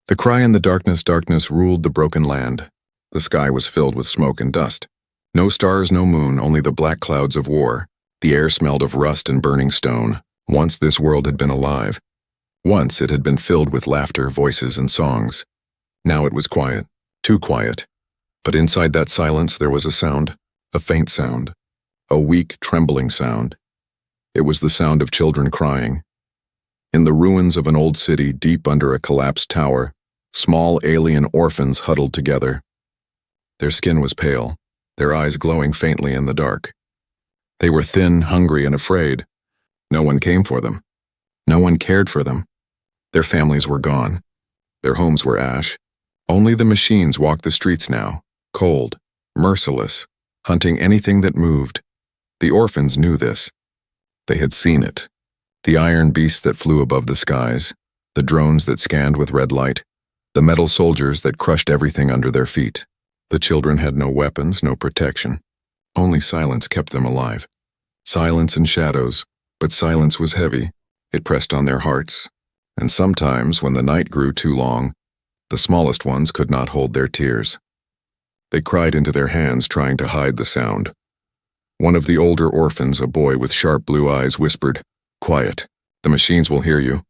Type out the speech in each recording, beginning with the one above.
The cry in the darkness ruled the broken land. The sky was filled with smoke and dust. No stars, no moon, only the black clouds of war. The air smelled of rust and burning stone. Once this world had been alive. Once it had been filled with laughter, voices, and songs. Now it was quiet, too quiet. But inside that silence there was a sound, a faint sound, a weak, trembling sound. It was the sound of children crying. In the ruins of an old city deep under a collapsed tower, small alien orphans huddled together. Their skin was pale, their eyes glowing faintly in the dark. They were thin, hungry, and afraid. No one came for them. No one cared for them. Their families were gone. Their homes were ash. Only the machines walked the streets now, cold, merciless, hunting anything that moved. The orphans knew this. They had seen it. The iron beasts that flew above the skies, the drones that scanned with red light, the metal soldiers that crushed everything under their feet. The children had no weapons, no protection. Only silence kept them alive. Silence and shadows, but silence was heavy. It pressed on their hearts. And sometimes, when the night grew too long, the smallest ones could not hold their tears. They cried into their hands, trying to hide the sound. One of the older orphans, a boy with sharp blue eyes, whispered, "Quiet. The machines will hear you."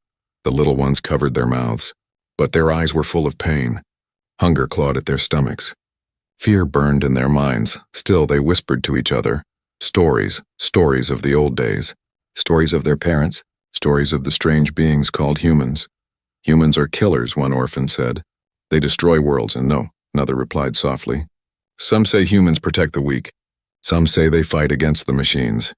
The little ones covered their mouths, but their eyes were full of pain. Hunger clawed at their stomachs. Fear burned in their minds. Still, they whispered to each other. Stories of the old days. Stories of their parents. Stories of the strange beings called humans. "Humans are killers," one orphan said. "They destroy worlds," and no, another replied softly. "Some say humans protect the weak. Some say they fight against the machines."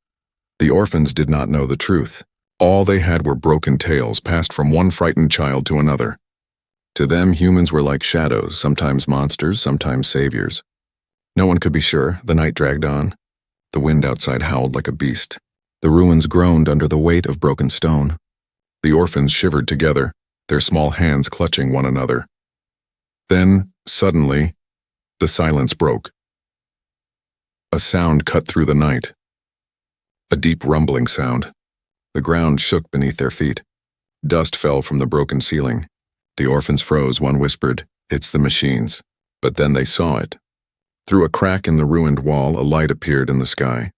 The orphans did not know the truth. All they had were broken tales passed from one frightened child to another. To them, humans were like shadows, sometimes monsters, sometimes saviors. No one could be sure. The night dragged on. The wind outside howled like a beast. The ruins groaned under the weight of broken stone. The orphans shivered together, their small hands clutching one another. Then, suddenly, the silence broke. A sound cut through the night. A deep rumbling sound. The ground shook beneath their feet. Dust fell from the broken ceiling. The orphans froze. One whispered, "It's the machines." But then they saw it. Through a crack in the ruined wall, a light appeared in the sky.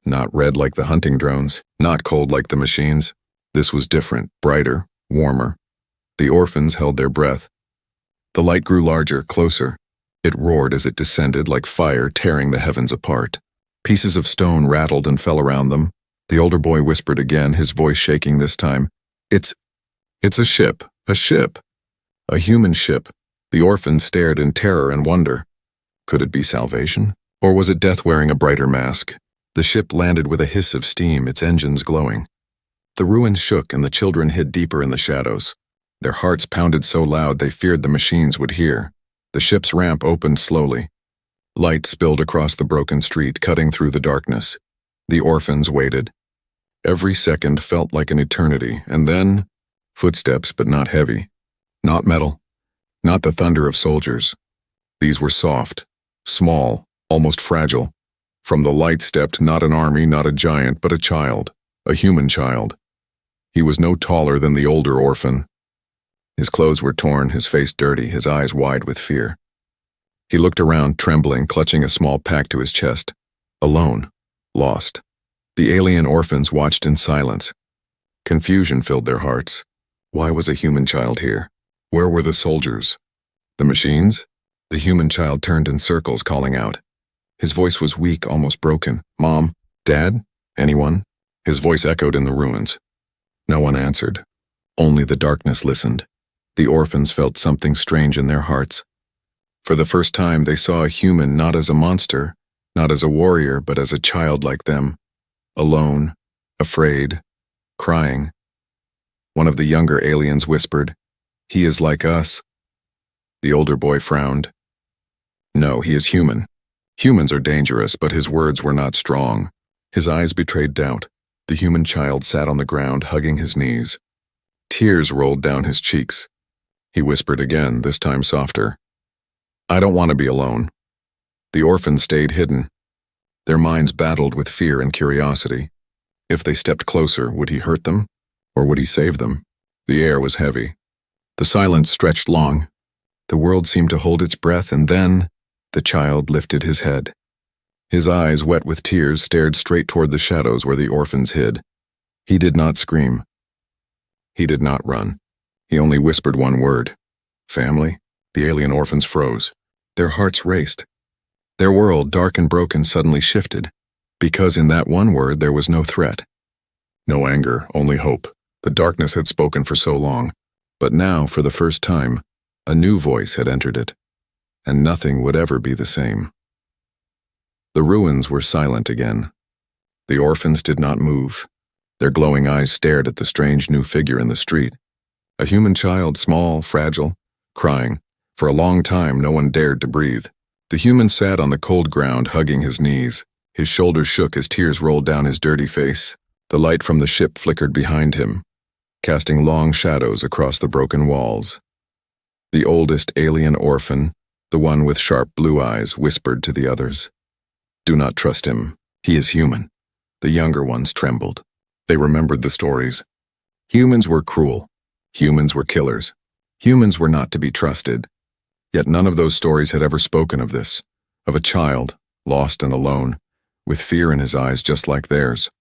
Not red like the hunting drones, not cold like the machines. This was different, brighter, warmer. The orphans held their breath. The light grew larger, closer. It roared as it descended like fire, tearing the heavens apart. Pieces of stone rattled and fell around them. The older boy whispered again, his voice shaking this time. It's a ship, a ship. A human ship." The orphans stared in terror and wonder. Could it be salvation? Or was it death wearing a brighter mask? The ship landed with a hiss of steam, its engines glowing. The ruins shook and the children hid deeper in the shadows. Their hearts pounded so loud they feared the machines would hear. The ship's ramp opened slowly. Light spilled across the broken street, cutting through the darkness. The orphans waited. Every second felt like an eternity, and then footsteps, but not heavy. Not metal. Not the thunder of soldiers. These were soft, small, almost fragile. From the light stepped not an army, not a giant, but a child, a human child. He was no taller than the older orphan. His clothes were torn, his face dirty, his eyes wide with fear. He looked around, trembling, clutching a small pack to his chest. Alone, lost. The alien orphans watched in silence. Confusion filled their hearts. Why was a human child here? Where were the soldiers? The machines? The human child turned in circles, calling out. His voice was weak, almost broken. "Mom? Dad? Anyone?" His voice echoed in the ruins. No one answered. Only the darkness listened. The orphans felt something strange in their hearts. For the first time, they saw a human not as a monster, not as a warrior, but as a child like them. Alone, afraid, crying. One of the younger aliens whispered, "He is like us." The older boy frowned. "No, he is human. Humans are dangerous," but his words were not strong. His eyes betrayed doubt. The human child sat on the ground, hugging his knees. Tears rolled down his cheeks. He whispered again, this time softer. "I don't want to be alone." The orphans stayed hidden. Their minds battled with fear and curiosity. If they stepped closer, would he hurt them? Or would he save them? The air was heavy. The silence stretched long. The world seemed to hold its breath, and then the child lifted his head. His eyes, wet with tears, stared straight toward the shadows where the orphans hid. He did not scream. He did not run. He only whispered one word. Family? The alien orphans froze. Their hearts raced. Their world, dark and broken, suddenly shifted, because in that one word there was no threat. No anger, only hope. The darkness had spoken for so long, but now, for the first time, a new voice had entered it, and nothing would ever be the same. The ruins were silent again. The orphans did not move. Their glowing eyes stared at the strange new figure in the street. A human child, small, fragile, crying. For a long time, no one dared to breathe. The human sat on the cold ground, hugging his knees. His shoulders shook as tears rolled down his dirty face. The light from the ship flickered behind him, casting long shadows across the broken walls. The oldest alien orphan, the one with sharp blue eyes, whispered to the others, "Do not trust him. He is human." The younger ones trembled. They remembered the stories. Humans were cruel. Humans were killers. Humans were not to be trusted. Yet none of those stories had ever spoken of this, of a child, lost and alone, with fear in his eyes just like theirs.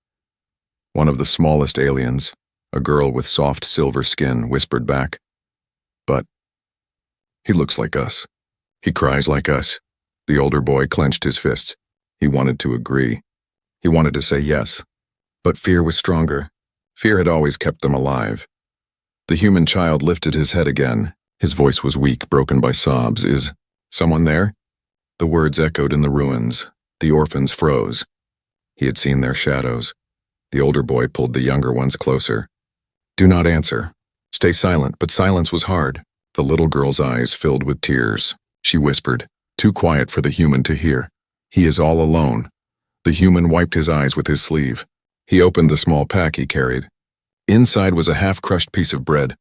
One of the smallest aliens, a girl with soft silver skin, whispered back, "But he looks like us. He cries like us." The older boy clenched his fists. He wanted to agree. He wanted to say yes. But fear was stronger. Fear had always kept them alive. The human child lifted his head again. His voice was weak, broken by sobs. "Is someone there?" The words echoed in the ruins. The orphans froze. He had seen their shadows. The older boy pulled the younger ones closer. "Do not answer. Stay silent." But silence was hard. The little girl's eyes filled with tears. She whispered, too quiet for the human to hear, "He is all alone." The human wiped his eyes with his sleeve. He opened the small pack he carried. Inside was a half-crushed piece of bread.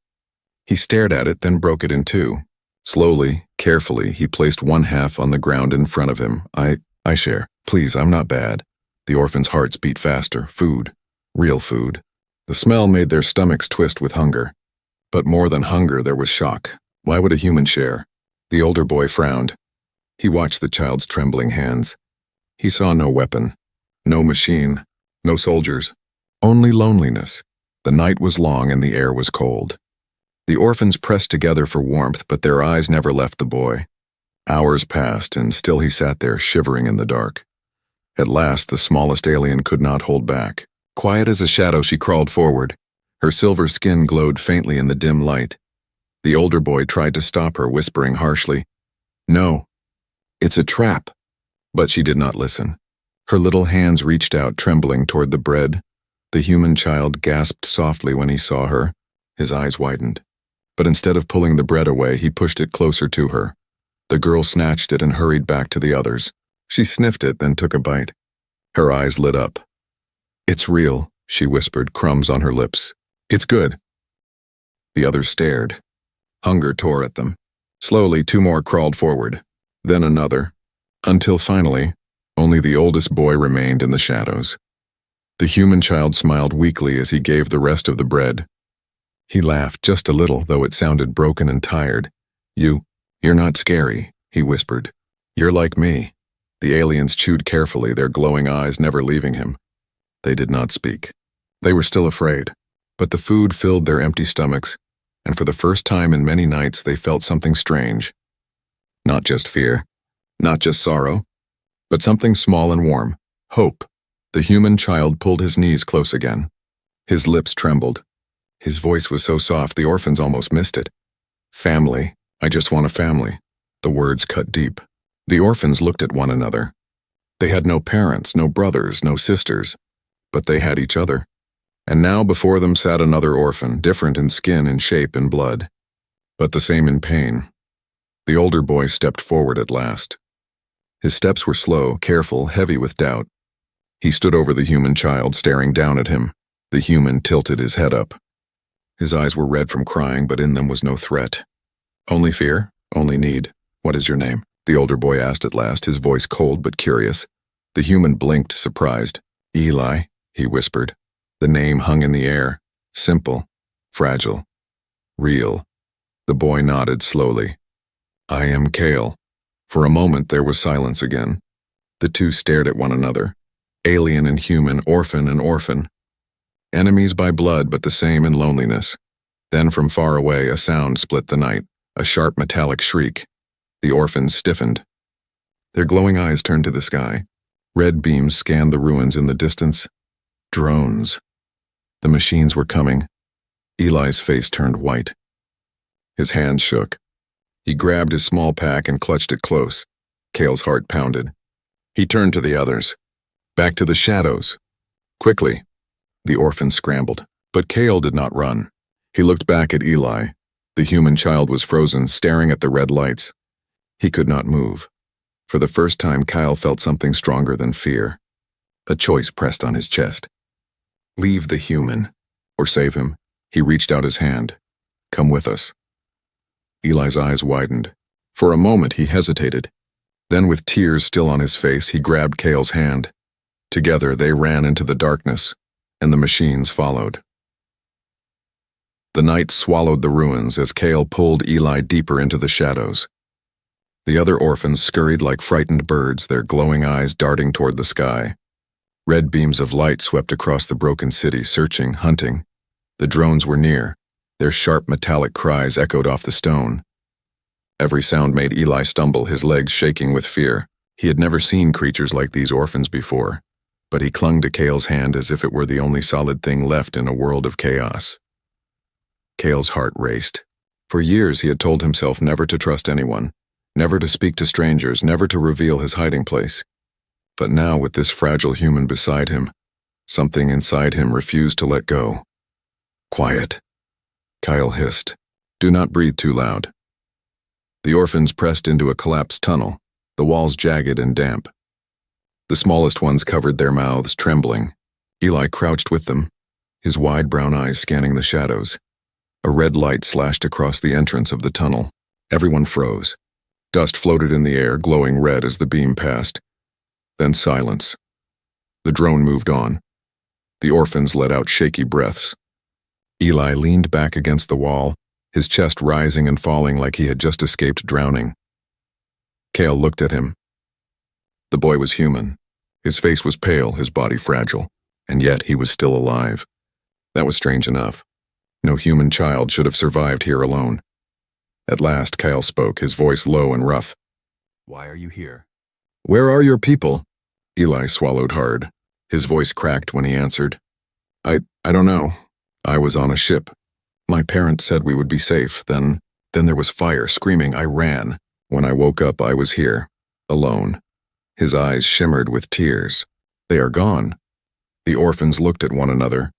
He stared at it, then broke it in two. Slowly, carefully, he placed one half on the ground in front of him. I share. Please, I'm not bad." The orphans' hearts beat faster. Food. Real food. The smell made their stomachs twist with hunger. But more than hunger, there was shock. Why would a human share? The older boy frowned. He watched the child's trembling hands. He saw no weapon, no machine, no soldiers, only loneliness. The night was long and the air was cold. The orphans pressed together for warmth, but their eyes never left the boy. Hours passed, and still he sat there, shivering in the dark. At last, the smallest alien could not hold back. Quiet as a shadow, she crawled forward. Her silver skin glowed faintly in the dim light. The older boy tried to stop her, whispering harshly, "No, it's a trap." But she did not listen. Her little hands reached out, trembling toward the bread. The human child gasped softly when he saw her. His eyes widened. But instead of pulling the bread away, he pushed it closer to her. The girl snatched it and hurried back to the others. She sniffed it, then took a bite. Her eyes lit up. "It's real," she whispered, crumbs on her lips. "It's good." The others stared. Hunger tore at them. Slowly, two more crawled forward, then another, until finally, only the oldest boy remained in the shadows. The human child smiled weakly as he gave the rest of the bread. He laughed just a little, though it sounded broken and tired. You're not scary," he whispered. "You're like me." The aliens chewed carefully, their glowing eyes never leaving him. They did not speak. They were still afraid, but the food filled their empty stomachs, and for the first time in many nights they felt something strange. Not just fear, not just sorrow, but something small and warm, hope. The human child pulled his knees close again. His lips trembled. His voice was so soft the orphans almost missed it. "Family. I just want a family." The words cut deep. The orphans looked at one another. They had no parents, no brothers, no sisters, but they had each other. And now before them sat another orphan, different in skin and shape and blood, but the same in pain. The older boy stepped forward at last. His steps were slow, careful, heavy with doubt. He stood over the human child, staring down at him. The human tilted his head up. His eyes were red from crying, but in them was no threat. "Only fear, only need. What is your name?" the older boy asked at last, his voice cold but curious. The human blinked, surprised. "Eli," he whispered. The name hung in the air, simple, fragile, real. The boy nodded slowly. I am Kale. For a moment there was silence again. The two stared at one another. Alien and human, orphan and orphan. Enemies by blood but the same in loneliness. Then from far away a sound split the night, a sharp metallic shriek. The orphans stiffened. Their glowing eyes turned to the sky. Red beams scanned the ruins in the distance. Drones. The machines were coming. Eli's face turned white. His hands shook. He grabbed his small pack and clutched it close. Kale's heart pounded. He turned to the others. Back to the shadows. Quickly. The orphan scrambled, but Kale did not run. He looked back at Eli. The human child was frozen, staring at the red lights. He could not move. For the first time, Kyle felt something stronger than fear. A choice pressed on his chest. Leave the human, or save him. He reached out his hand. Come with us. Eli's eyes widened. For a moment, he hesitated. Then, with tears still on his face, he grabbed Kale's hand. Together, they ran into the darkness, and the machines followed. The night swallowed the ruins as Kale pulled Eli deeper into the shadows. The other orphans scurried like frightened birds, their glowing eyes darting toward the sky. Red beams of light swept across the broken city, searching, hunting. The drones were near. Their sharp metallic cries echoed off the stone. Every sound made Eli stumble, his legs shaking with fear. He had never seen creatures like these orphans before, but he clung to Kale's hand as if it were the only solid thing left in a world of chaos. Kale's heart raced. For years he had told himself never to trust anyone, never to speak to strangers, never to reveal his hiding place. But now, with this fragile human beside him, something inside him refused to let go. Quiet. Kyle hissed. Do not breathe too loud. The orphans pressed into a collapsed tunnel, the walls jagged and damp. The smallest ones covered their mouths, trembling. Eli crouched with them, his wide brown eyes scanning the shadows. A red light slashed across the entrance of the tunnel. Everyone froze. Dust floated in the air, glowing red as the beam passed. Then silence. The drone moved on. The orphans let out shaky breaths. Eli leaned back against the wall, his chest rising and falling like he had just escaped drowning. Kale looked at him. The boy was human. His face was pale, his body fragile, and yet he was still alive. That was strange enough. No human child should have survived here alone. At last, Kyle spoke, his voice low and rough. Why are you here? Where are your people? Eli swallowed hard. His voice cracked when he answered. I don't know. I was on a ship. My parents said we would be safe. Then there was fire, screaming. I ran. When I woke up, I was here, alone. His eyes shimmered with tears. They are gone. The orphans looked at one another.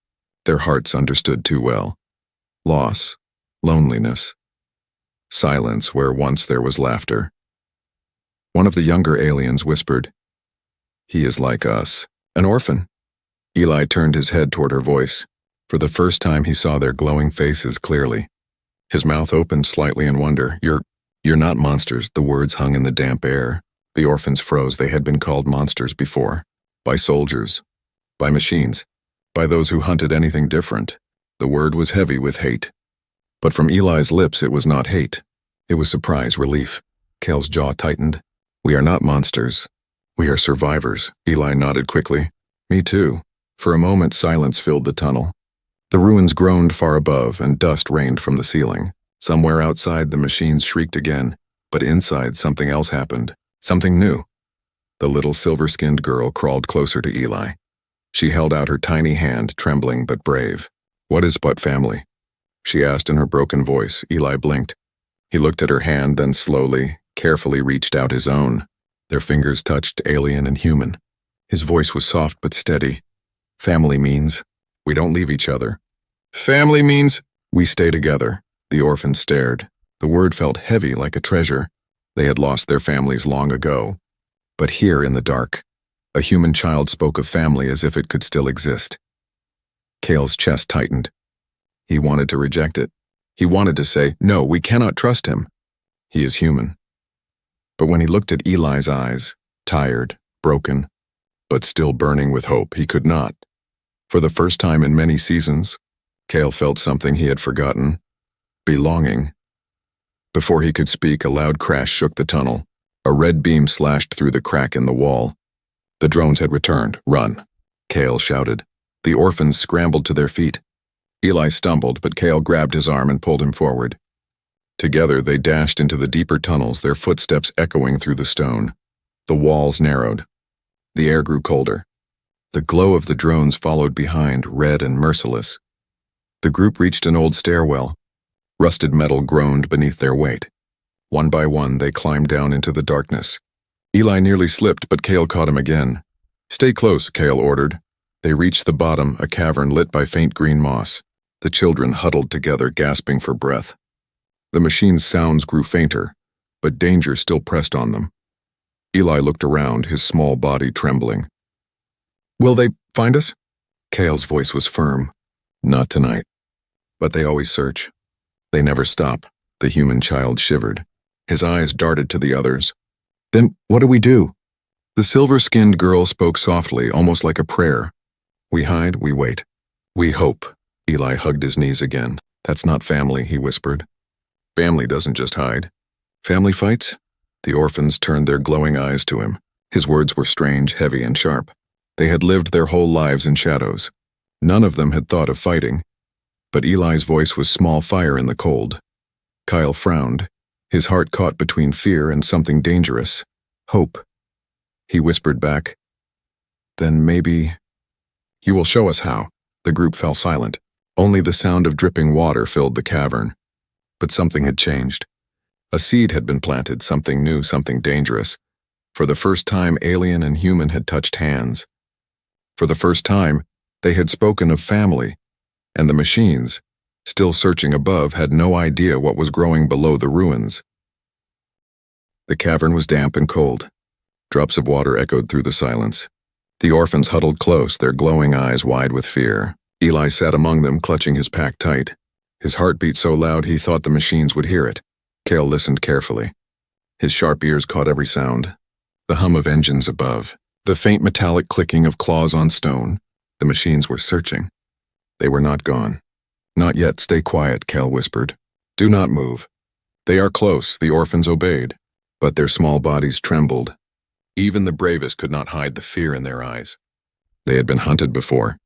Their hearts understood too well. Loss, loneliness, silence where once there was laughter. One of the younger aliens whispered, He is like us, an orphan. Eli turned his head toward her voice. For the first time he saw their glowing faces clearly. His mouth opened slightly in wonder. You're not monsters, the words hung in the damp air. The orphans froze. They had been called monsters before. By soldiers. By machines. By those who hunted anything different. The word was heavy with hate. But from Eli's lips it was not hate. It was surprise, relief. Kale's jaw tightened. We are not monsters. We are survivors. Eli nodded quickly. Me too. For a moment silence filled the tunnel. The ruins groaned far above, and dust rained from the ceiling. Somewhere outside, the machines shrieked again, but inside something else happened. Something new. The little silver-skinned girl crawled closer to Eli. She held out her tiny hand, trembling but brave. What is but family? She asked in her broken voice. Eli blinked. He looked at her hand, then slowly, carefully reached out his own. Their fingers touched alien and human. His voice was soft but steady. Family means we don't leave each other. Family means we stay together. The orphans stared. The word felt heavy like a treasure. They had lost their families long ago. But here in the dark, a human child spoke of family as if it could still exist. Kale's chest tightened. He wanted to reject it. He wanted to say, no, we cannot trust him. He is human. But when he looked at Eli's eyes, tired, broken, but still burning with hope, he could not. For the first time in many seasons, Kale felt something he had forgotten. Belonging. Before he could speak, a loud crash shook the tunnel. A red beam slashed through the crack in the wall. The drones had returned. Run, Cale shouted. The orphans scrambled to their feet. Eli stumbled, but Cale grabbed his arm and pulled him forward. Together, they dashed into the deeper tunnels, their footsteps echoing through the stone. The walls narrowed. The air grew colder. The glow of the drones followed behind, red and merciless. The group reached an old stairwell. Rusted metal groaned beneath their weight. One by one, they climbed down into the darkness. Eli nearly slipped, but Cale caught him again. Stay close, Cale ordered. They reached the bottom, a cavern lit by faint green moss. The children huddled together, gasping for breath. The machine's sounds grew fainter, but danger still pressed on them. Eli looked around, his small body trembling. Will they find us? Cale's voice was firm. Not tonight. But they always search. They never stop. The human child shivered. His eyes darted to the others. Then what do we do? The silver-skinned girl spoke softly, almost like a prayer. We hide, we wait. We hope. Eli hugged his knees again. That's not family, he whispered. Family doesn't just hide. Family fights? The orphans turned their glowing eyes to him. His words were strange, heavy, and sharp. They had lived their whole lives in shadows. None of them had thought of fighting. But Eli's voice was small fire in the cold. Kyle frowned, his heart caught between fear and something dangerous. Hope. He whispered back, Then maybe... You will show us how. The group fell silent. Only the sound of dripping water filled the cavern. But something had changed. A seed had been planted, something new, something dangerous. For the first time, alien and human had touched hands. For the first time, they had spoken of family, and the machines, still searching above, had no idea what was growing below the ruins. The cavern was damp and cold. Drops of water echoed through the silence. The orphans huddled close, their glowing eyes wide with fear. Eli sat among them, clutching his pack tight. His heart beat so loud he thought the machines would hear it. Cale listened carefully. His sharp ears caught every sound. The hum of engines above, the faint metallic clicking of claws on stone. The machines were searching. They were not gone. Not yet. Stay quiet, Cale whispered. Do not move. They are close, the orphans obeyed. But their small bodies trembled. Even the bravest could not hide the fear in their eyes. They had been hunted before.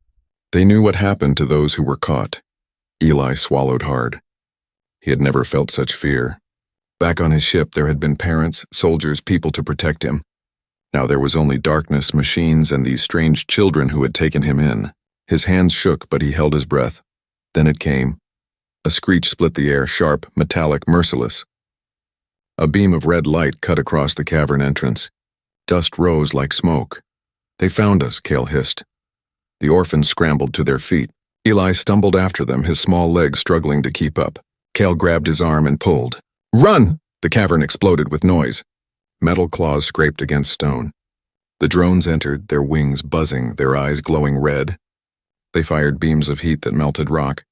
They knew what happened to those who were caught. Eli swallowed hard. He had never felt such fear. Back on his ship, there had been parents, soldiers, people to protect him. Now there was only darkness, machines, and these strange children who had taken him in. His hands shook, but he held his breath. Then it came. A screech split the air, sharp, metallic, merciless. A beam of red light cut across the cavern entrance. Dust rose like smoke. They found us, Cale hissed. The orphans scrambled to their feet. Eli stumbled after them, his small legs struggling to keep up. Cale grabbed his arm and pulled. Run! The cavern exploded with noise. Metal claws scraped against stone. The drones entered, their wings buzzing, their eyes glowing red. They fired beams of heat that melted rock.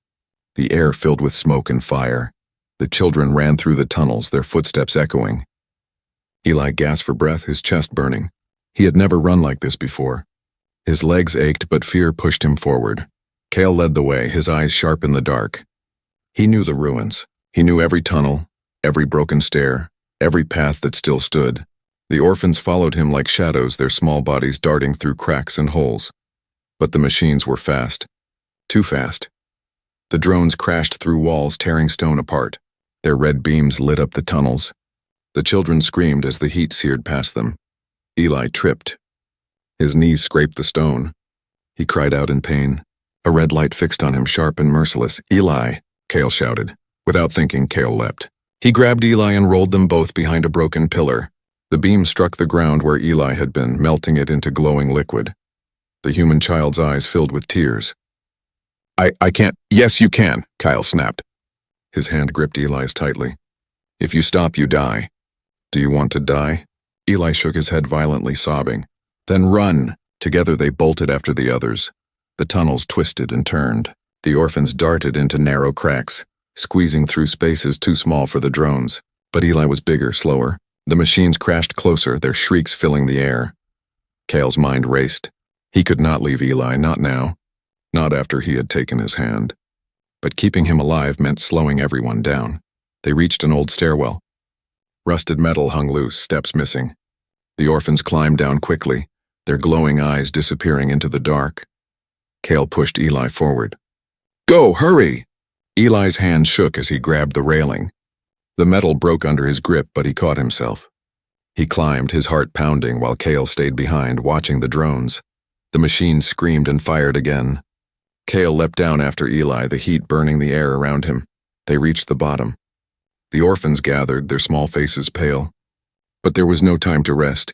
The air filled with smoke and fire. The children ran through the tunnels, their footsteps echoing. Eli gasped for breath, his chest burning. He had never run like this before. His legs ached, but fear pushed him forward. Cale led the way, his eyes sharp in the dark. He knew the ruins. He knew every tunnel, every broken stair, every path that still stood. The orphans followed him like shadows, their small bodies darting through cracks and holes. But the machines were fast. Too fast. The drones crashed through walls, tearing stone apart. Their red beams lit up the tunnels. The children screamed as the heat seared past them. Eli tripped. His knees scraped the stone. He cried out in pain. A red light fixed on him, sharp and merciless. Eli, Cale shouted. Without thinking, Cale leapt. He grabbed Eli and rolled them both behind a broken pillar. The beam struck the ground where Eli had been, melting it into glowing liquid. The human child's eyes filled with tears. I can't. Yes, you can, Kyle snapped. His hand gripped Eli's tightly. If you stop, you die. Do you want to die? Eli shook his head violently, sobbing. Then run. Together they bolted after the others. The tunnels twisted and turned. The orphans darted into narrow cracks, squeezing through spaces too small for the drones. But Eli was bigger, slower. The machines crashed closer, their shrieks filling the air. Cale's mind raced. He could not leave Eli, not now. Not after he had taken his hand. But keeping him alive meant slowing everyone down. They reached an old stairwell. Rusted metal hung loose, steps missing. The orphans climbed down quickly, their glowing eyes disappearing into the dark. Cale pushed Eli forward. "Go, hurry!" Eli's hand shook as he grabbed the railing. The metal broke under his grip, but he caught himself. He climbed, his heart pounding, while Cale stayed behind, watching the drones. The machines screamed and fired again. Cale leapt down after Eli, the heat burning the air around him. They reached the bottom. The orphans gathered, their small faces pale. But there was no time to rest.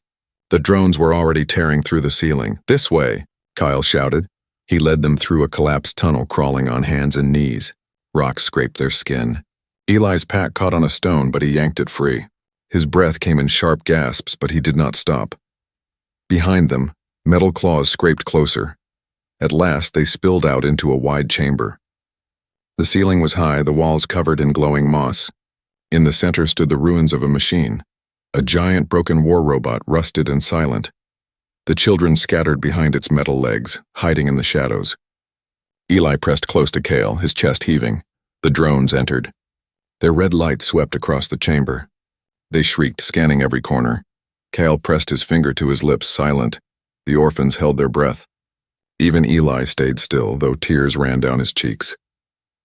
The drones were already tearing through the ceiling. "This way," Kyle shouted. He led them through a collapsed tunnel, crawling on hands and knees. Rocks scraped their skin. Eli's pack caught on a stone, but he yanked it free. His breath came in sharp gasps, but he did not stop. Behind them, metal claws scraped closer. At last, they spilled out into a wide chamber. The ceiling was high, the walls covered in glowing moss. In the center stood the ruins of a machine, a giant broken war robot, rusted and silent. The children scattered behind its metal legs, hiding in the shadows. Eli pressed close to Cale, his chest heaving. The drones entered. Their red light swept across the chamber. They shrieked, scanning every corner. Cale pressed his finger to his lips, silent. The orphans held their breath. Even Eli stayed still, though tears ran down his cheeks.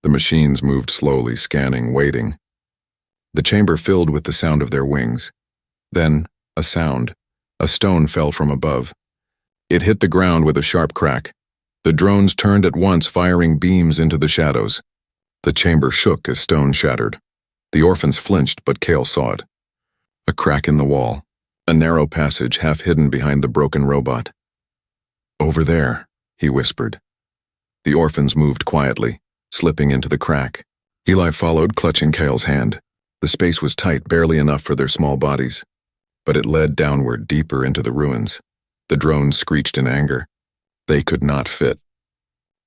The machines moved slowly, scanning, waiting. The chamber filled with the sound of their wings. Then, a sound. A stone fell from above. It hit the ground with a sharp crack. The drones turned at once, firing beams into the shadows. The chamber shook as stone shattered. The orphans flinched, but Cale saw it. A crack in the wall. A narrow passage half hidden behind the broken robot. "Over there," he whispered. The orphans moved quietly, slipping into the crack. Eli followed, clutching Cale's hand. The space was tight, barely enough for their small bodies. But it led downward, deeper into the ruins. The drones screeched in anger. They could not fit.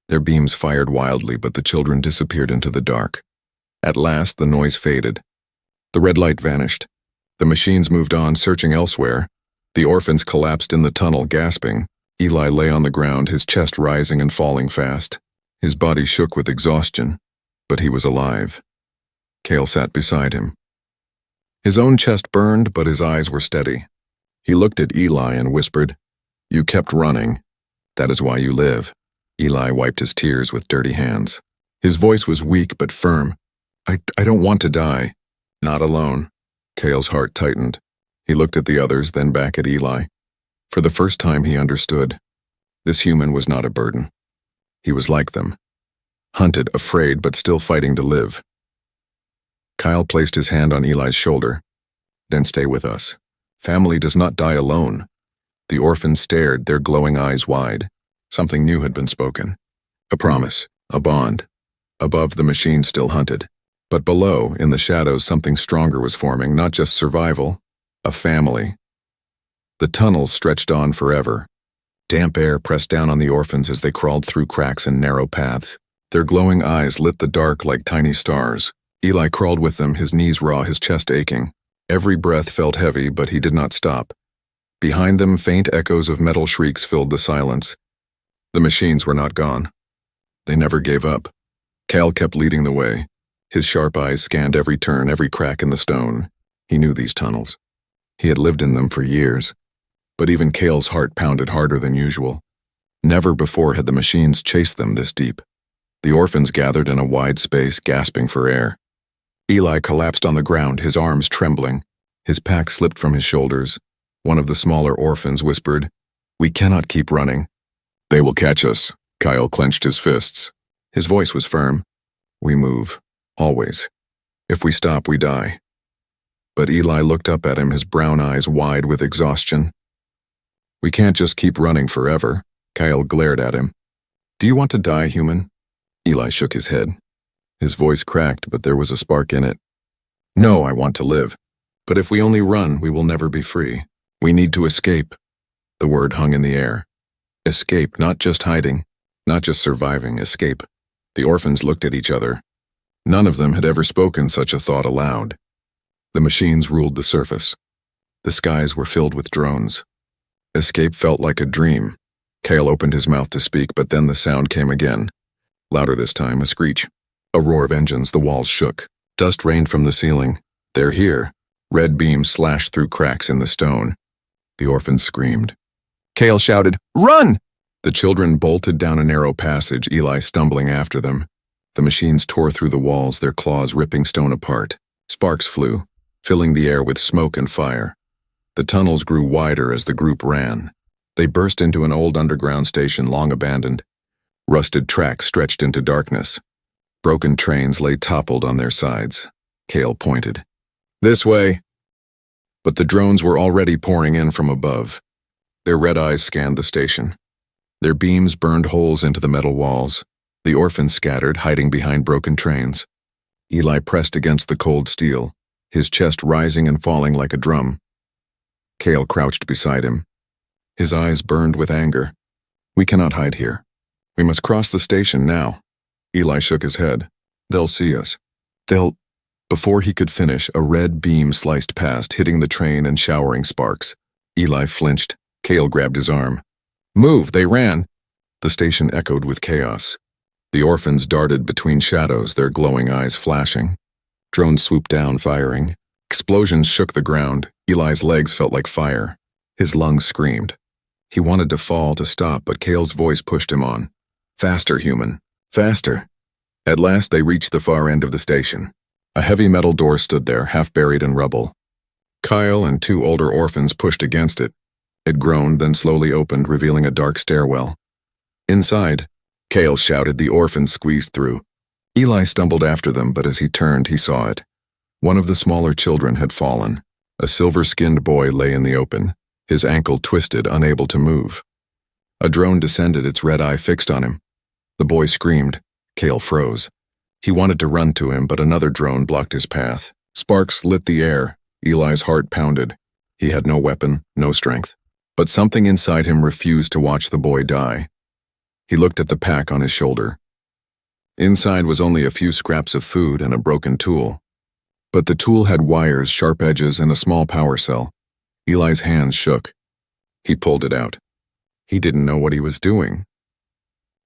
Their beams fired wildly, but the children disappeared into the dark. At last, the noise faded. The red light vanished. The machines moved on, searching elsewhere. The orphans collapsed in the tunnel, gasping. Eli lay on the ground, his chest rising and falling fast. His body shook with exhaustion, but he was alive. Cale sat beside him. His own chest burned, but his eyes were steady. He looked at Eli and whispered, "You kept running. That is why you live." Eli wiped his tears with dirty hands. His voice was weak but firm. I don't want to die. Not alone." Cale's heart tightened. He looked at the others, then back at Eli. For the first time he understood. This human was not a burden. He was like them. Hunted, afraid, but still fighting to live. Kyle placed his hand on Eli's shoulder. "Then stay with us. Family does not die alone." The orphans stared, their glowing eyes wide. Something new had been spoken. A promise, a bond. Above, the machine still hunted. But below, in the shadows, something stronger was forming, not just survival, a family. The tunnels stretched on forever. Damp air pressed down on the orphans as they crawled through cracks and narrow paths. Their glowing eyes lit the dark like tiny stars. Eli crawled with them, his knees raw, his chest aching. Every breath felt heavy, but he did not stop. Behind them, faint echoes of metal shrieks filled the silence. The machines were not gone. They never gave up. Cale kept leading the way. His sharp eyes scanned every turn, every crack in the stone. He knew these tunnels. He had lived in them for years. But even Cale's heart pounded harder than usual. Never before had the machines chased them this deep. The orphans gathered in a wide space, gasping for air. Eli collapsed on the ground, his arms trembling. His pack slipped from his shoulders. One of the smaller orphans whispered, "We cannot keep running." "They will catch us." Kyle clenched his fists. His voice was firm. "We move. Always. If we stop, we die." But Eli looked up at him, his brown eyes wide with exhaustion. "We can't just keep running forever." Kyle glared at him. "Do you want to die, human?" Eli shook his head. His voice cracked, but there was a spark in it. "No, I want to live. But if we only run, we will never be free. We need to escape." The word hung in the air. Escape, not just hiding, not just surviving, escape. The orphans looked at each other. None of them had ever spoken such a thought aloud. The machines ruled the surface. The skies were filled with drones. Escape felt like a dream. Cale opened his mouth to speak, but then the sound came again. Louder this time, a screech. A roar of engines, the walls shook. Dust rained from the ceiling. "They're here." Red beams slashed through cracks in the stone. The orphans screamed. Cale shouted, "Run!" The children bolted down a narrow passage, Eli stumbling after them. The machines tore through the walls, their claws ripping stone apart. Sparks flew, filling the air with smoke and fire. The tunnels grew wider as the group ran. They burst into an old underground station long abandoned. Rusted tracks stretched into darkness. Broken trains lay toppled on their sides. Cale pointed. "This way." But the drones were already pouring in from above. Their red eyes scanned the station. Their beams burned holes into the metal walls. The orphans scattered, hiding behind broken trains. Eli pressed against the cold steel, his chest rising and falling like a drum. Cale crouched beside him. His eyes burned with anger. "We cannot hide here. We must cross the station now." Eli shook his head. "They'll see us. Before he could finish, a red beam sliced past, hitting the train and showering sparks. Eli flinched. Cale grabbed his arm. "Move!" They ran. The station echoed with chaos. The orphans darted between shadows, their glowing eyes flashing. Drones swooped down, firing. Explosions shook the ground. Eli's legs felt like fire. His lungs screamed. He wanted to fall, to stop, but Cale's voice pushed him on. "Faster, human. Faster." At last they reached the far end of the station. A heavy metal door stood there, half buried in rubble. Kyle and two older orphans pushed against it. It groaned, then slowly opened, revealing a dark stairwell. Inside, Cale shouted. The orphans squeezed through. Eli stumbled after them, but as he turned, he saw it. One of the smaller children had fallen. A silver-skinned boy lay in the open, his ankle twisted, unable to move. A drone descended, its red eye fixed on him. The boy screamed. Cale froze. He wanted to run to him, but another drone blocked his path. Sparks lit the air. Eli's heart pounded. He had no weapon, no strength. But something inside him refused to watch the boy die. He looked at the pack on his shoulder. Inside was only a few scraps of food and a broken tool. But the tool had wires, sharp edges, and a small power cell. Eli's hands shook. He pulled it out. He didn't know what he was doing.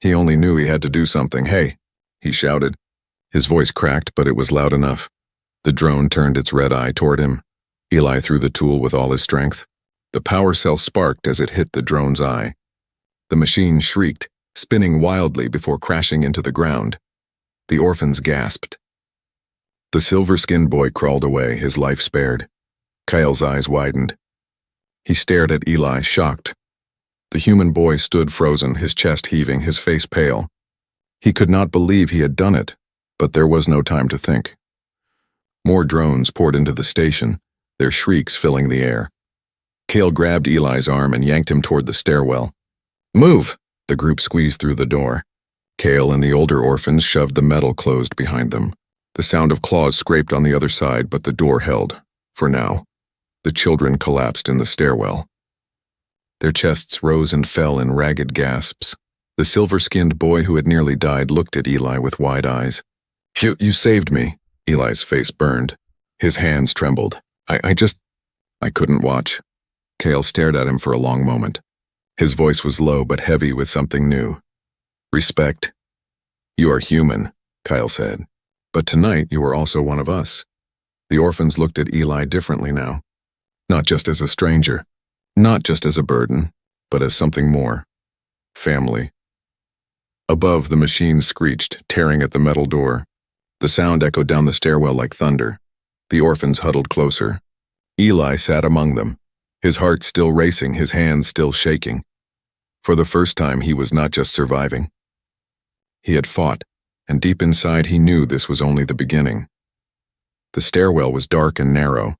He only knew he had to do something. "Hey!" he shouted. His voice cracked, but it was loud enough. The drone turned its red eye toward him. Eli threw the tool with all his strength. The power cell sparked as it hit the drone's eye. The machine shrieked, spinning wildly before crashing into the ground. The orphans gasped. The silver-skinned boy crawled away, his life spared. Kyle's eyes widened. He stared at Eli, shocked. The human boy stood frozen, his chest heaving, his face pale. He could not believe he had done it, but there was no time to think. More drones poured into the station, their shrieks filling the air. Cale grabbed Eli's arm and yanked him toward the stairwell. "Move!" The group squeezed through the door. Cale and the older orphans shoved the metal closed behind them. The sound of claws scraped on the other side, but the door held, for now. The children collapsed in the stairwell. Their chests rose and fell in ragged gasps. The silver-skinned boy who had nearly died looked at Eli with wide eyes. You saved me." Eli's face burned. His hands trembled. I couldn't watch." Cale stared at him for a long moment. His voice was low but heavy with something new. "Respect. You are human," Kyle said. "But tonight you are also one of us." The orphans looked at Eli differently now. Not just as a stranger. Not just as a burden, but as something more. Family. Above, the machine screeched, tearing at the metal door. The sound echoed down the stairwell like thunder. The orphans huddled closer. Eli sat among them, his heart still racing, his hands still shaking. For the first time, he was not just surviving. He had fought, and deep inside he knew this was only the beginning. The stairwell was dark and narrow.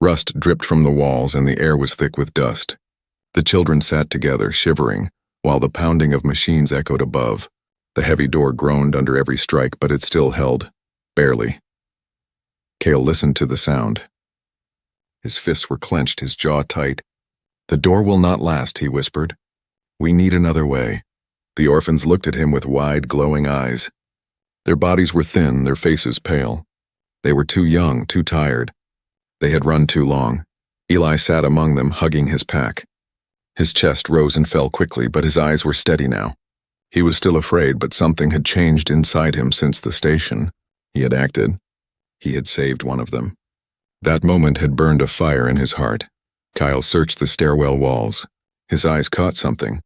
Rust dripped from the walls and the air was thick with dust. The children sat together, shivering, while the pounding of machines echoed above. The heavy door groaned under every strike, but it still held, barely. Cale listened to the sound. His fists were clenched, his jaw tight. "The door will not last," he whispered. "We need another way." The orphans looked at him with wide, glowing eyes. Their bodies were thin, their faces pale. They were too young, too tired. They had run too long. Eli sat among them, hugging his pack. His chest rose and fell quickly, but his eyes were steady now. He was still afraid, but something had changed inside him since the station. He had acted. He had saved one of them. That moment had burned a fire in his heart. Kyle searched the stairwell walls. His eyes caught something,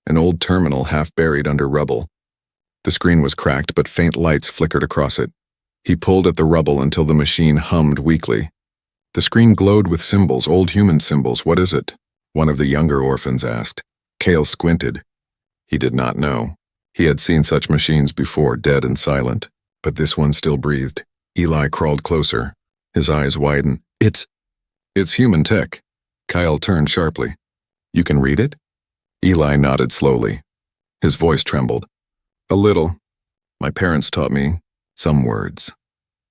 an old terminal half buried under rubble. The screen was cracked, but faint lights flickered across it. He pulled at the rubble until the machine hummed weakly. The screen glowed with symbols, old human symbols. What is it? One of the younger orphans asked. Cale squinted. He did not know. He had seen such machines before, dead and silent, but this one still breathed. Eli crawled closer. His eyes widened. It's human tech. Kyle turned sharply. You can read it? Eli nodded slowly. His voice trembled. A little. My parents taught me some words.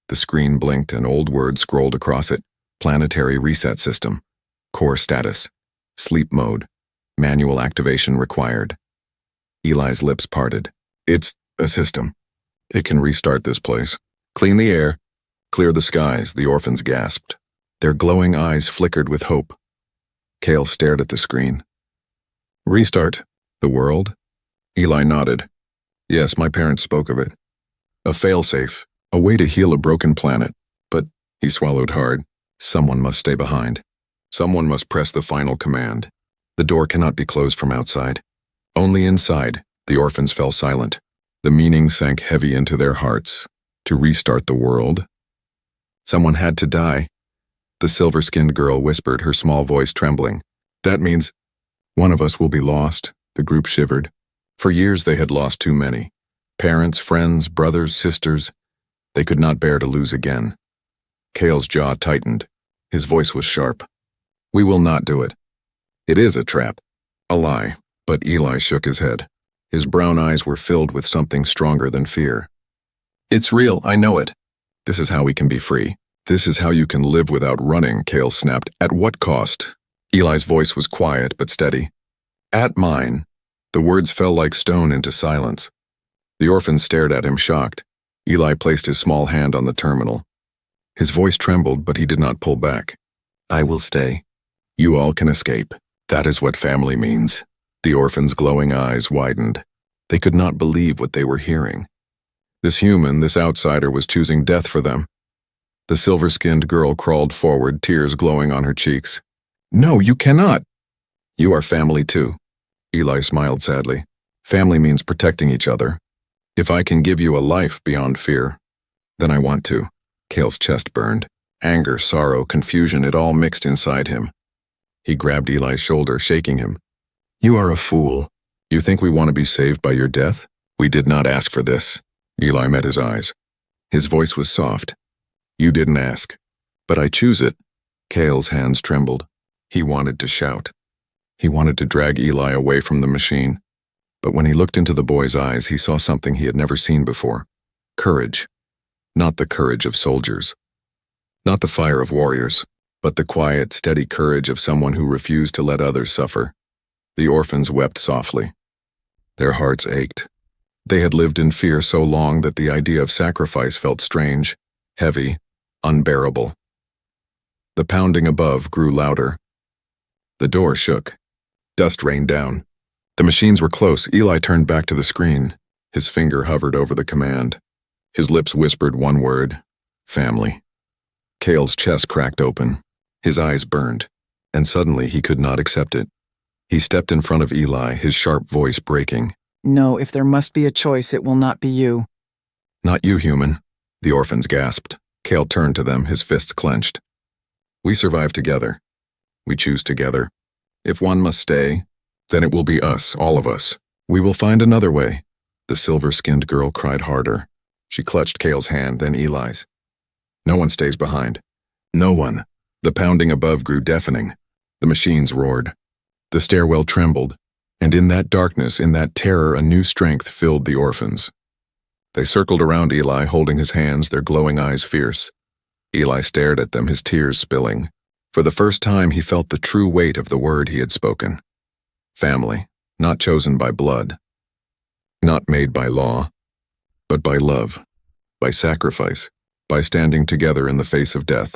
The screen blinked and old words scrolled across it. Planetary reset system. Core status. Sleep mode. Manual activation required. Eli's lips parted. It's a system. It can restart this place. Clean the air. Clear the skies, the orphans gasped. Their glowing eyes flickered with hope. Cale stared at the screen. Restart the world? Eli nodded. Yes, my parents spoke of it. A failsafe, a way to heal a broken planet. But, he swallowed hard, someone must stay behind. Someone must press the final command. The door cannot be closed from outside. Only inside, the orphans fell silent. The meaning sank heavy into their hearts. To restart the world? Someone had to die. The silver-skinned girl whispered, her small voice trembling. That means one of us will be lost, the group shivered. For years they had lost too many. Parents, friends, brothers, sisters. They could not bear to lose again. Cale's jaw tightened. His voice was sharp. We will not do it. It is a trap. A lie. But Eli shook his head. His brown eyes were filled with something stronger than fear. It's real, I know it. This is how we can be free. This is how you can live without running, Cale snapped. At what cost? Eli's voice was quiet but steady. At mine. The words fell like stone into silence. The orphans stared at him, shocked. Eli placed his small hand on the terminal. His voice trembled, but he did not pull back. I will stay. You all can escape. That is what family means. The orphans' glowing eyes widened. They could not believe what they were hearing. This human, this outsider, was choosing death for them. The silver-skinned girl crawled forward, tears glowing on her cheeks. No, you cannot. You are family too. Eli smiled sadly. Family means protecting each other. If I can give you a life beyond fear, then I want to. Cale's chest burned. Anger, sorrow, confusion, it all mixed inside him. He grabbed Eli's shoulder, shaking him. You are a fool. You think we want to be saved by your death? We did not ask for this. Eli met his eyes. His voice was soft. You didn't ask. But I choose it. Cale's hands trembled. He wanted to shout. He wanted to drag Eli away from the machine. But when he looked into the boy's eyes, he saw something he had never seen before. Courage. Not the courage of soldiers. Not the fire of warriors, but the quiet, steady courage of someone who refused to let others suffer. The orphans wept softly. Their hearts ached. They had lived in fear so long that the idea of sacrifice felt strange, heavy, unbearable. The pounding above grew louder. The door shook. Dust rained down. The machines were close. Eli turned back to the screen. His finger hovered over the command. His lips whispered one word, family. Cale's chest cracked open. His eyes burned, and suddenly he could not accept it. He stepped in front of Eli, his sharp voice breaking. No, if there must be a choice, it will not be you. Not you, human. The orphans gasped. Cale turned to them, his fists clenched. We survive together. We choose together. If one must stay, then it will be us, all of us. We will find another way. The silver-skinned girl cried harder. She clutched Cale's hand, then Eli's. No one stays behind. No one. The pounding above grew deafening. The machines roared. The stairwell trembled, and in that darkness, in that terror, a new strength filled the orphans. They circled around Eli, holding his hands, their glowing eyes fierce. Eli stared at them, his tears spilling. For the first time, he felt the true weight of the word he had spoken. Family, not chosen by blood, not made by law, but by love, by sacrifice, by standing together in the face of death.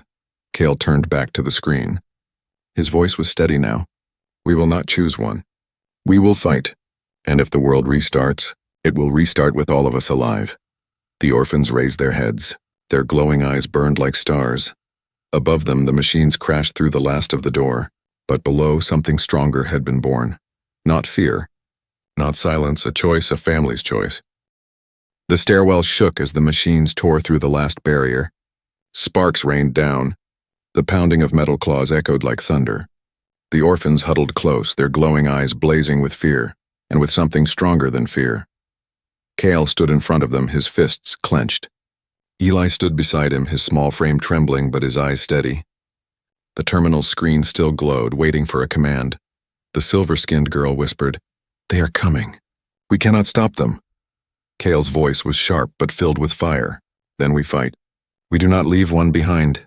Cale turned back to the screen. His voice was steady now. We will not choose one. We will fight, and if the world restarts, it will restart with all of us alive. The orphans raised their heads. Their glowing eyes burned like stars. Above them, the machines crashed through the last of the door, but below, something stronger had been born. Not fear. Not silence, a choice, a family's choice. The stairwell shook as the machines tore through the last barrier. Sparks rained down. The pounding of metal claws echoed like thunder. The orphans huddled close, their glowing eyes blazing with fear, and with something stronger than fear. Cale stood in front of them, his fists clenched. Eli stood beside him, his small frame trembling but his eyes steady. The terminal screen still glowed, waiting for a command. The silver-skinned girl whispered, "They are coming. We cannot stop them." Cale's voice was sharp but filled with fire. "Then we fight. We do not leave one behind."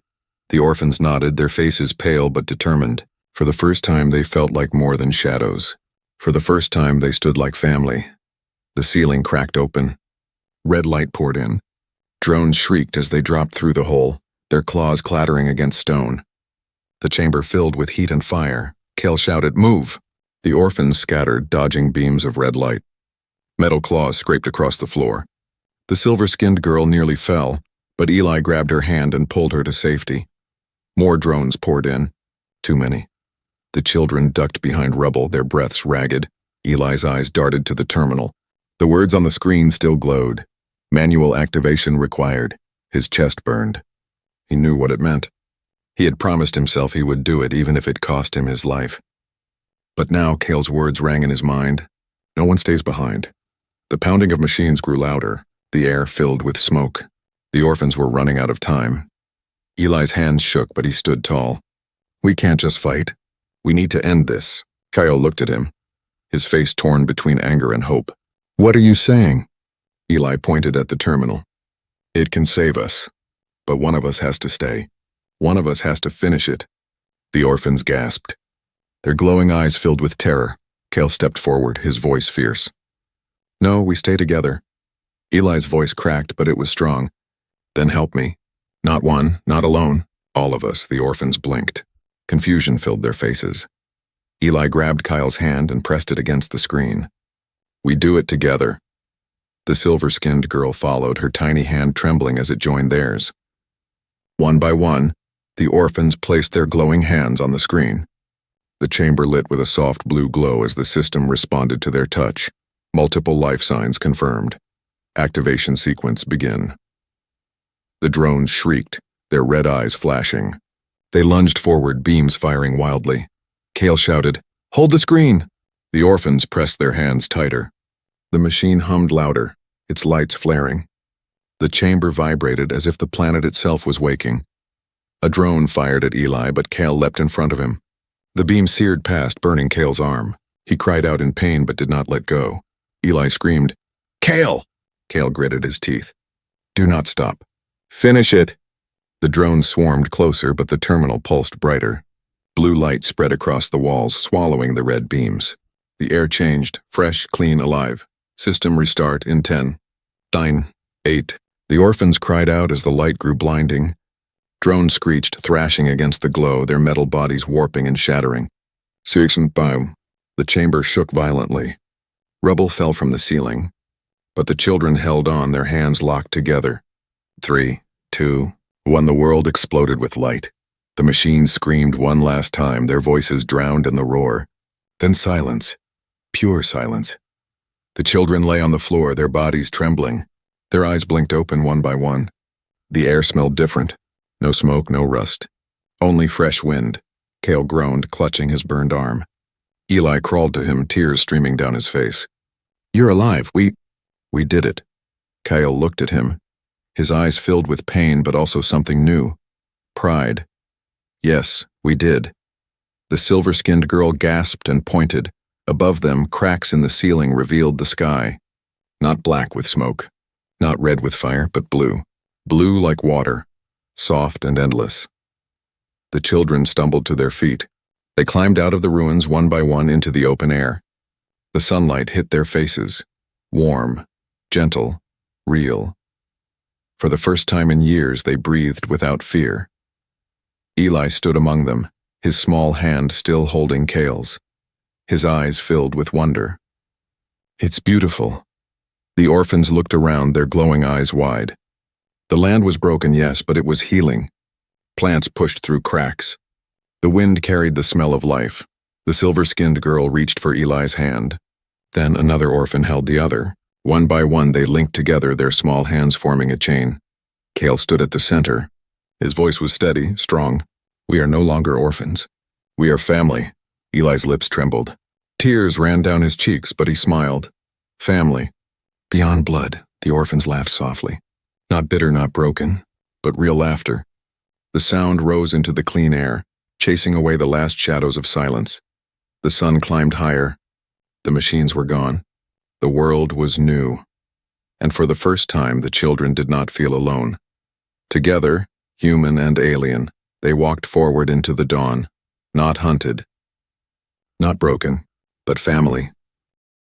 The orphans nodded, their faces pale but determined. For the first time they felt like more than shadows. For the first time they stood like family. The ceiling cracked open. Red light poured in. Drones shrieked as they dropped through the hole, their claws clattering against stone. The chamber filled with heat and fire. Cale shouted, "Move!" The orphans scattered, dodging beams of red light. Metal claws scraped across the floor. The silver-skinned girl nearly fell, but Eli grabbed her hand and pulled her to safety. More drones poured in. Too many. The children ducked behind rubble, their breaths ragged. Eli's eyes darted to the terminal. The words on the screen still glowed. Manual activation required. His chest burned. He knew what it meant. He had promised himself he would do it even if it cost him his life. But now Cale's words rang in his mind. No one stays behind. The pounding of machines grew louder, the air filled with smoke. The orphans were running out of time. Eli's hands shook, but he stood tall. "We can't just fight. We need to end this." Kyle looked at him, his face torn between anger and hope. "What are you saying?" Eli pointed at the terminal. "It can save us, but one of us has to stay. One of us has to finish it." The orphans gasped. Their glowing eyes filled with terror. Cale stepped forward, his voice fierce. "No, we stay together." Eli's voice cracked, but it was strong. "Then help me. Not one, not alone. All of us." The orphans blinked. Confusion filled their faces. Eli grabbed Kyle's hand and pressed it against the screen. "We do it together." The silver-skinned girl followed, her tiny hand trembling as it joined theirs. One by one, the orphans placed their glowing hands on the screen. The chamber lit with a soft blue glow as the system responded to their touch. Multiple life signs confirmed. Activation sequence begin. The drones shrieked, their red eyes flashing. They lunged forward, beams firing wildly. Cale shouted, "Hold the screen!" The orphans pressed their hands tighter. The machine hummed louder, its lights flaring. The chamber vibrated as if the planet itself was waking. A drone fired at Eli, but Cale leapt in front of him. The beam seared past, burning Cale's arm. He cried out in pain but did not let go. Eli screamed, "Cale!" Cale gritted his teeth. "Do not stop. Finish it!" The drones swarmed closer, but the terminal pulsed brighter. Blue light spread across the walls, swallowing the red beams. The air changed, fresh, clean, alive. System restart in 10, 9, 8. The orphans cried out as the light grew blinding. Drones screeched, thrashing against the glow, their metal bodies warping and shattering. 6 and 5. The chamber shook violently. Rubble fell from the ceiling. But the children held on, their hands locked together. 3, 2, 1. The world exploded with light. The machines screamed one last time, their voices drowned in the roar. Then silence. Pure silence. The children lay on the floor, their bodies trembling. Their eyes blinked open one by one. The air smelled different. No smoke, no rust. Only fresh wind. Cale groaned, clutching his burned arm. Eli crawled to him, tears streaming down his face. "You're alive. We did it." Cale looked at him, his eyes filled with pain but also something new. Pride. "Yes, we did." The silver-skinned girl gasped and pointed. Above them, cracks in the ceiling revealed the sky. Not black with smoke, not red with fire, but blue. Blue like water, soft and endless. The children stumbled to their feet. They climbed out of the ruins one by one into the open air. The sunlight hit their faces, warm, gentle, real. For the first time in years, they breathed without fear. Eli stood among them, his small hand still holding Cale's. His eyes filled with wonder. "It's beautiful." The orphans looked around, their glowing eyes wide. The land was broken, yes, but it was healing. Plants pushed through cracks. The wind carried the smell of life. The silver-skinned girl reached for Eli's hand. Then another orphan held the other. One by one, they linked together, their small hands forming a chain. Cale stood at the center. His voice was steady, strong. "We are no longer orphans. We are family." Eli's lips trembled. Tears ran down his cheeks, but he smiled. Family. Beyond blood, the orphans laughed softly. Not bitter, not broken, but real laughter. The sound rose into the clean air, chasing away the last shadows of silence. The sun climbed higher. The machines were gone. The world was new. And for the first time, the children did not feel alone. Together, human and alien, they walked forward into the dawn, not hunted, not broken, but family.